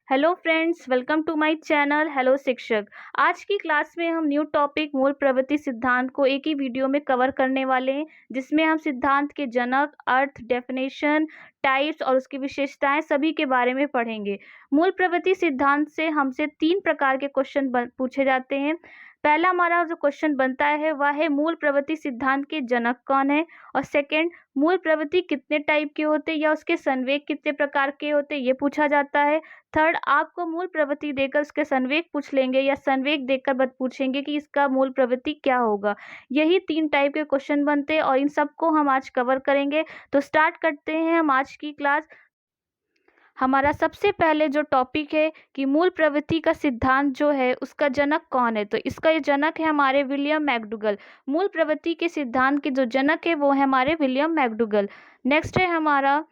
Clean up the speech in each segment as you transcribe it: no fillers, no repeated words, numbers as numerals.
Hello friends, welcome to my channel hello Shikshak. आज की class में हम न्यू टॉपिक मूल प्रवृत्ति सिद्धांत को एक ही वीडियो में कवर करने वाले हैं, जिसमें हम सिद्धांत के जनक, अर्थ, डेफिनेशन, टाइप्स और उसकी विशेषताएं सभी के बारे में पढ़ेंगे। मूल प्रवृत्ति सिद्धांत से हमसे 3 प्रकार के क्वेश्चन पूछे जाते हैं। पहला हमारा जो क्वेश्चन बनता है वह है मूल प्रवृत्ति सिद्धांत के जनक कौन है, और सेकंड मूल प्रवृत्ति कितने टाइप के होते हैं या उसके संवेग कितने प्रकार के होते हैं ये पूछा जाता है। थर्ड, आपको मूल प्रवृत्ति देकर उसके संवेग पूछ लेंगे या संवेग देकर बत पूछेंगे कि इसका मूल प्रवृत्ति क्या होगा। यही 3 टाइप के क्वेश्चन बनते हैं और इन सबको हम आज कवर करेंगे। तो स्टार्ट करते हैं हम आज की क्लास। हमारा सबसे पहले जो टॉपिक है कि मूल प्रवृत्ति का सिद्धांत जो है उसका जनक कौन है, तो इसका ये जनक है हमारे विलियम मैकडूगल। मूल प्रवृत्ति के सिद्धांत के जो जनक है वो है हमारे विलियम मैकडूगल। नेक्स्ट है हमारा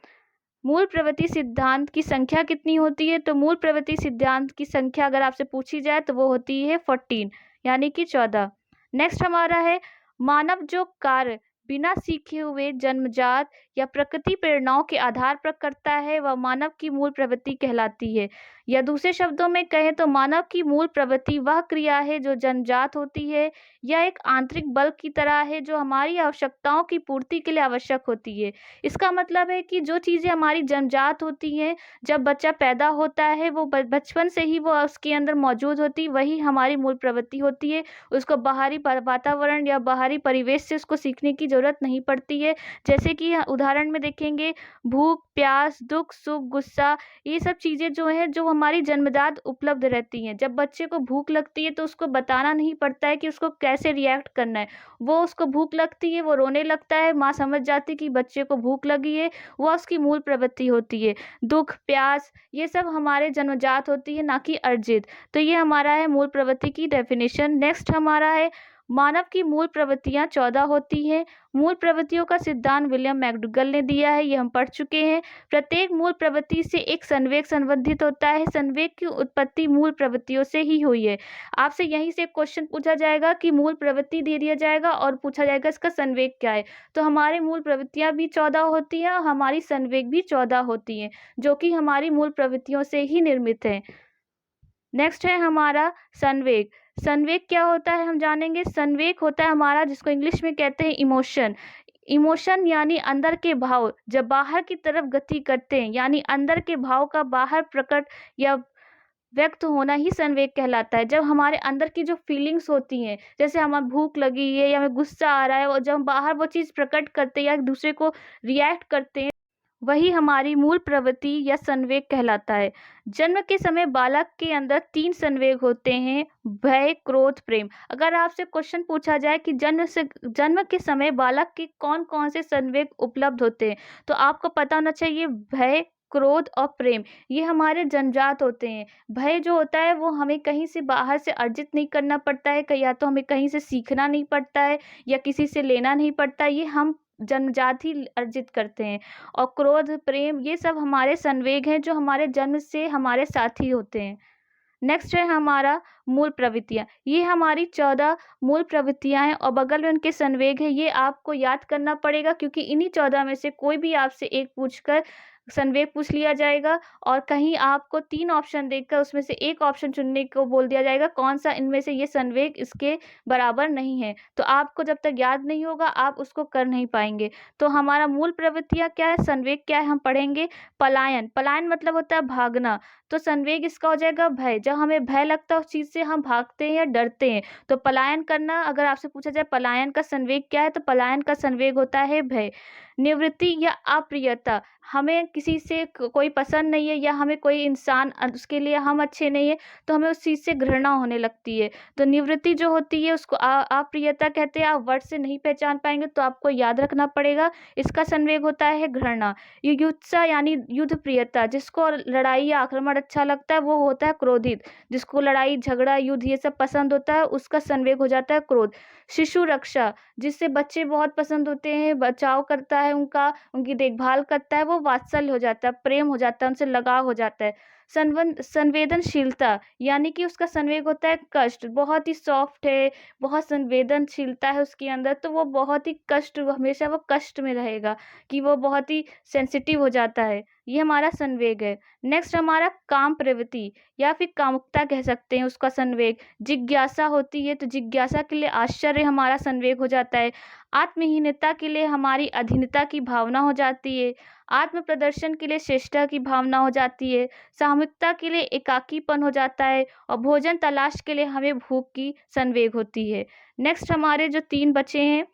मूल प्रवृत्ति सिद्धांत की संख्या कितनी होती है, तो मूल प्रवृत्ति सिद्धांत की संख्या अगर आपसे पूछी जाए तो वो होती है 14 यानी कि 14। नेक्स्ट हमारा है मानव जो कार्य बिना सीखे हुए जन्मजात या प्रकृति प्रेरणाओं के आधार पर करता है वह मानव की मूल प्रवृत्ति कहलाती है। या दूसरे शब्दों में कहें तो मानव की मूल प्रवृत्ति वह क्रिया है जो जन्मजात होती है या एक आंतरिक बल की तरह है जो हमारी आवश्यकताओं की पूर्ति के लिए आवश्यक होती है। इसका मतलब है कि जो चीज़ें हमारी जन्मजात होती हैं, जब बच्चा पैदा होता है वो बचपन से ही वो उसके अंदर मौजूद होती, वही हमारी मूल प्रवृत्ति होती है। उसको बाहरी वातावरण या बाहरी परिवेश से उसको सीखने की ज़रूरत नहीं पड़ती है। जैसे कि उदाहरण में देखेंगे, भूख, प्यास, दुख, सुख, गुस्सा, ये सब चीज़ें जो हैं जो हमारी जन्मजात उपलब्ध रहती हैं। जब बच्चे को भूख लगती है तो उसको बताना नहीं पड़ता है कि उसको कैसे रिएक्ट करना है। वो उसको भूख लगती है, वो रोने लगता है, माँ समझ जाती है कि बच्चे को भूख लगी है, वह उसकी मूल प्रवृत्ति होती है। दुख, प्यास, ये सब हमारे जन्मजात होती है, ना कि अर्जित। तो ये हमारा है मूल प्रवृत्ति की डेफिनेशन। नेक्स्ट हमारा है मानव की मूल प्रवृत्तियां 14 होती हैं। मूल प्रवृत्तियों का सिद्धांत विलियम मैकडूगल ने दिया है, ये हम पढ़ चुके हैं। प्रत्येक मूल प्रवृत्ति से एक संवेग संबंधित होता है। संवेग की उत्पत्ति मूल प्रवृत्तियों से ही हुई है। आपसे यहीं से क्वेश्चन पूछा जाएगा कि मूल प्रवृत्ति दे दिया जाएगा और पूछा जाएगा इसका संवेग क्या है। तो हमारी मूल प्रवृत्तियां भी 14 होती हैं और हमारी संवेग भी 14 होती हैं, जो कि हमारी मूल प्रवृत्तियों से ही निर्मित है। नेक्स्ट है हमारा संवेग। संवेग क्या होता है हम जानेंगे। संवेग होता है हमारा, जिसको इंग्लिश में कहते हैं इमोशन। इमोशन यानी अंदर के भाव जब बाहर की तरफ गति करते हैं, यानी अंदर के भाव का बाहर प्रकट या व्यक्त होना ही संवेग कहलाता है। जब हमारे अंदर की जो फीलिंग्स होती हैं, जैसे हमें भूख लगी है या हमें गुस्सा आ रहा है, और जब हम बाहर वो चीज़ प्रकट करते हैं या एक दूसरे को रिएक्ट करते हैं, वही हमारी मूल प्रवृत्ति या संवेग कहलाता है। जन्म के समय बालक के अंदर 3 संवेग होते हैं, भय, क्रोध, प्रेम। अगर आपसे क्वेश्चन पूछा जाए कि जन्म के समय बालक के कौन कौन से संवेग उपलब्ध होते हैं, तो आपको पता होना चाहिए भय, क्रोध और प्रेम, ये हमारे जन्मजात होते हैं। भय जो होता है वो हमें कहीं से बाहर से अर्जित नहीं करना पड़ता है, या तो हमें कहीं से सीखना नहीं पड़ता है या किसी से लेना नहीं पड़ता, ये हम जन्मजात ही अर्जित करते हैं। और क्रोध, प्रेम, ये सब हमारे संवेग हैं जो हमारे जन्म से हमारे साथ ही होते हैं। नेक्स्ट है हमारा मूल प्रवृत्तियाँ। ये हमारी 14 मूल प्रवृत्तियाँ हैं और बगल में उनके संवेग है। ये आपको याद करना पड़ेगा, क्योंकि इन्हीं 14 में से कोई भी आपसे एक पूछकर संवेग पूछ लिया जाएगा, और कहीं आपको 3 ऑप्शन देकर उसमें से एक ऑप्शन चुनने को बोल दिया जाएगा, कौन सा इनमें से ये संवेग इसके बराबर नहीं है। तो आपको जब तक याद नहीं होगा आप उसको कर नहीं पाएंगे। तो हमारा मूल प्रवृत्तियाँ क्या है, संवेग क्या है, हम पढ़ेंगे। पलायन, पलायन मतलब होता है भागना, तो संवेग इसका हो जाएगा भय। जब हमें भय लगता है उस चीज़ से हम भागते हैं या डरते हैं, तो पलायन करना। अगर आपसे पूछा जाए पलायन का संवेग क्या है, तो पलायन का संवेग होता है भय। निवृत्ति या अप्रियता, हमें किसी से कोई पसंद नहीं है या हमें कोई इंसान उसके लिए हम अच्छे नहीं है, तो हमें उस चीज़ से घृणा होने लगती है। तो निवृत्ति जो होती है उसको अप्रियता कहते हैं। आप वर्ड से नहीं पहचान पाएंगे तो आपको याद रखना पड़ेगा, इसका संवेग होता है घृणा। युयुत्सा यानी युद्ध प्रियता, जिसको लड़ाई या आक्रमण अच्छा लगता है वो होता है क्रोधित। जिसको लड़ाई, झगड़ा, युद्ध ये सब पसंद होता है उसका संवेग हो जाता है क्रोध। शिशु रक्षा, जिससे बच्चे बहुत पसंद होते हैं, बचाव करता है उनका, उनकी देखभाल करता है, वो वात्सल्य हो जाता है, प्रेम हो जाता है, उनसे लगाव हो जाता है। संवेदनशीलता, यानी कि उसका संवेग होता है कष्ट, बहुत ही सॉफ्ट है, बहुत संवेदनशीलता है उसके अंदर, तो वो बहुत ही कष्ट, हमेशा वो कष्ट में रहेगा, कि वो बहुत ही सेंसिटिव हो जाता है। ये हमारा संवेग है। नेक्स्ट हमारा काम प्रवृत्ति या फिर कामुकता कह सकते हैं उसका संवेग। जिज्ञासा होती है तो जिज्ञासा के लिए आश्चर्य हमारा संवेग हो जाता है। आत्महीनता के लिए हमारी अधीनता की भावना हो जाती है। आत्म प्रदर्शन के लिए श्रेष्ठता की भावना हो जाती है। सामूहिकता के लिए एकाकीपन हो जाता है। और भोजन तलाश के लिए हमें भूख की संवेग होती है। नेक्स्ट हमारे जो 3 बचे हैं,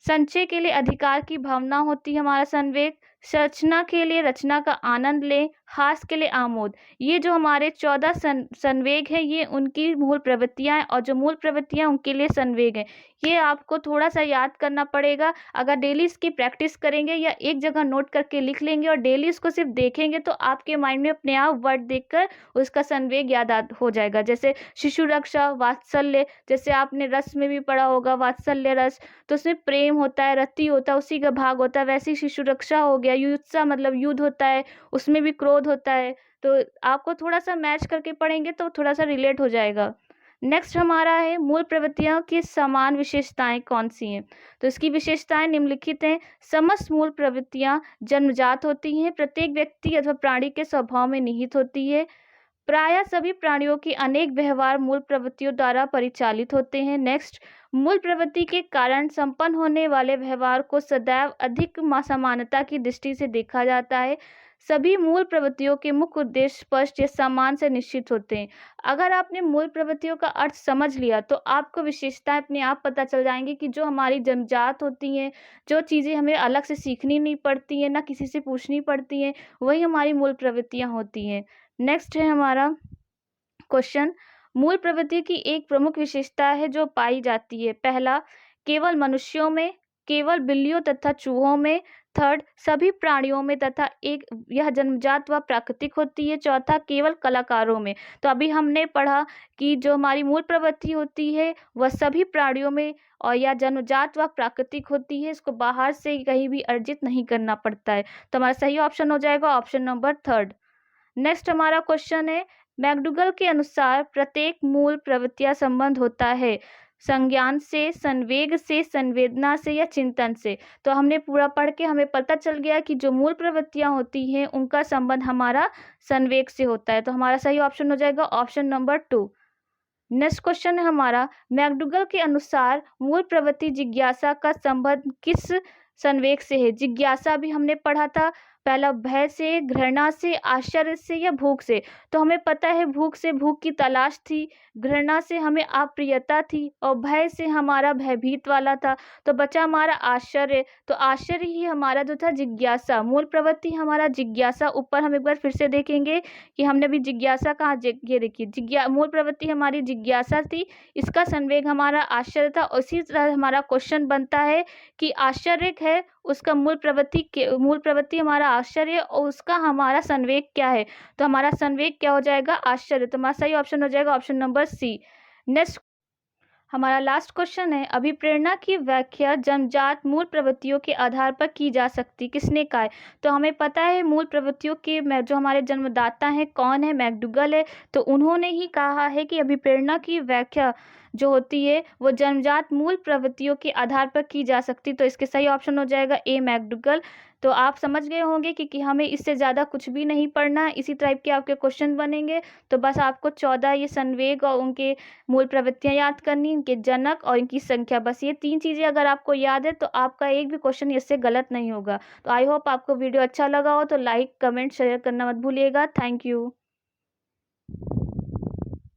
संचय के लिए अधिकार की भावना होती है हमारा संवेग। संरचना के लिए रचना का आनंद लें। हास के लिए आमोद। ये जो हमारे 14 संवेग हैं, ये उनकी मूल प्रवृत्तियां हैं, और जो मूल प्रवृत्तियां उनके लिए संवेग हैं। ये आपको थोड़ा सा याद करना पड़ेगा। अगर डेली इसकी प्रैक्टिस करेंगे या एक जगह नोट करके लिख लेंगे और डेली इसको सिर्फ देखेंगे, तो आपके माइंड में अपने आप वर्ड देखकर उसका संवेग याद हो जाएगा। जैसे शिशु रक्षा, वात्सल्य, जैसे आपने रस में भी पढ़ा होगा वात्सल्य रस, तो उसमें प्रेम होता है, रति होता है, उसी का भाग होता है। वैसे ही शिशु रक्षा हो गया। युत्सा मतलब युद्ध होता है, उसमें भी क्रोध होता है। तो आपको थोड़ा सा मैच करके पढ़ेंगे तो थोड़ा सा रिलेट हो जाएगा। नेक्स्ट हमारा है मूल प्रवृत्तियों की समान विशेषताएं कौन सी हैं। तो इसकी विशेषताएं निम्नलिखित हैं। समस्त मूल प्रवृत्तियां जन्मजात होती हैं, प्रत्येक व्यक्ति अथवा प्राणी के स्वभाव में निहित होती है। प्रायः सभी प्राणियों के अनेक व्यवहार मूल प्रवृत्तियों द्वारा परिचालित होते हैं। नेक्स्ट, मूल प्रवृत्ति के कारण संपन्न होने वाले व्यवहार को सदैव अधिक समानता की दृष्टि से देखा जाता है। सभी मूल प्रवृत्तियों के मुख्य उद्देश्य स्पष्ट या समान से निश्चित होते हैं। अगर आपने मूल प्रवृत्तियों का अर्थ समझ लिया तो आपको विशेषताएं अपने आप पता चल जाएंगी कि जो हमारी जन्मजात होती हैं, जो चीज़ें हमें अलग से सीखनी नहीं पड़ती हैं, ना किसी से पूछनी पड़ती हैं, वही हमारी मूल प्रवृत्तियां होती हैं। नेक्स्ट है हमारा क्वेश्चन, मूल प्रवृत्ति की एक प्रमुख विशेषता है जो पाई जाती है। पहला, केवल मनुष्यों में, केवल बिल्लियों तथा चूहों में। थर्ड, सभी प्राणियों में तथा एक यह जन्मजात व प्राकृतिक होती है। चौथा, केवल कलाकारों में। तो अभी हमने पढ़ा कि जो हमारी मूल प्रवृत्ति होती है वह सभी प्राणियों में और या जन्मजात व प्राकृतिक होती है। इसको बाहर से कहीं भी अर्जित नहीं करना पड़ता है। तो हमारा सही ऑप्शन हो जाएगा ऑप्शन नंबर 3। नेक्स्ट हमारा क्वेश्चन है, मैकडूगल के अनुसार प्रत्येक मूल प्रवृत्तियां संबंध होता है संज्ञान से, संवेग से, संवेदना से या चिंतन से। तो हमने पूरा पढ़ के हमें पता चल गया कि जो मूल प्रवृत्तियां होती हैं उनका संबंध हमारा संवेग से होता है। तो हमारा सही ऑप्शन हो जाएगा ऑप्शन नंबर 2। नेक्स्ट क्वेश्चन है हमारा, मैकडूगल के अनुसार मूल प्रवृत्ति जिज्ञासा का संबंध किस संवेग से है। जिज्ञासा भी हमने पढ़ा था, पहला भय से, घृणा से, आश्चर्य से या भूख से। तो हमें पता है भूख से भूख की तलाश थी, घृणा से हमें अप्रियता थी, और भय से हमारा भयभीत वाला था। तो बचा हमारा आश्चर्य। तो आश्चर्य ही हमारा जो था जिज्ञासा, मूल प्रवृत्ति हमारा जिज्ञासा। ऊपर हम एक बार फिर से देखेंगे कि हमने अभी जिज्ञासा कहाँ, ये देखिए मूल प्रवृत्ति हमारी जिज्ञासा थी, इसका संवेग हमारा आश्चर्य था। उसी तरह हमारा क्वेश्चन बनता है कि आश्चर्य है उसका मूल प्रवृत्ति हमारा आश्चर्य, और उसका हमारा संवेग क्या है। तो हमारा संवेग क्या हो जाएगा, आश्चर्य। तो हमारा सही ऑप्शन हो जाएगा ऑप्शन नंबर सी। नेक्स्ट हमारा लास्ट क्वेश्चन है, अभिप्रेरणा की व्याख्या जन्मजात मूल प्रवृत्तियों के आधार पर की जा सकती, किसने कहा है। तो हमें पता है मूल प्रवृत्तियों के जो हमारे जन्मदाता हैं कौन है, मैकडूगल है। तो उन्होंने ही कहा है कि अभिप्रेरणा की व्याख्या जो होती है वो जन्मजात मूल प्रवृत्तियों के आधार पर की जा सकती। तो इसके सही ऑप्शन हो जाएगा ए, मैकडूगल। तो आप समझ गए होंगे कि हमें इससे ज़्यादा कुछ भी नहीं पढ़ना है, इसी टाइप के आपके क्वेश्चन बनेंगे। तो बस आपको 14 ये संवेग और उनके मूल प्रवृत्तियां याद करनी, इनके जनक और इनकी संख्या, बस ये 3 चीज़ें अगर आपको याद है तो आपका एक भी क्वेश्चन इससे गलत नहीं होगा। तो आई होप आपको वीडियो अच्छा लगा हो, तो लाइक, कमेंट, शेयर करना मत भूलिएगा। Thank you.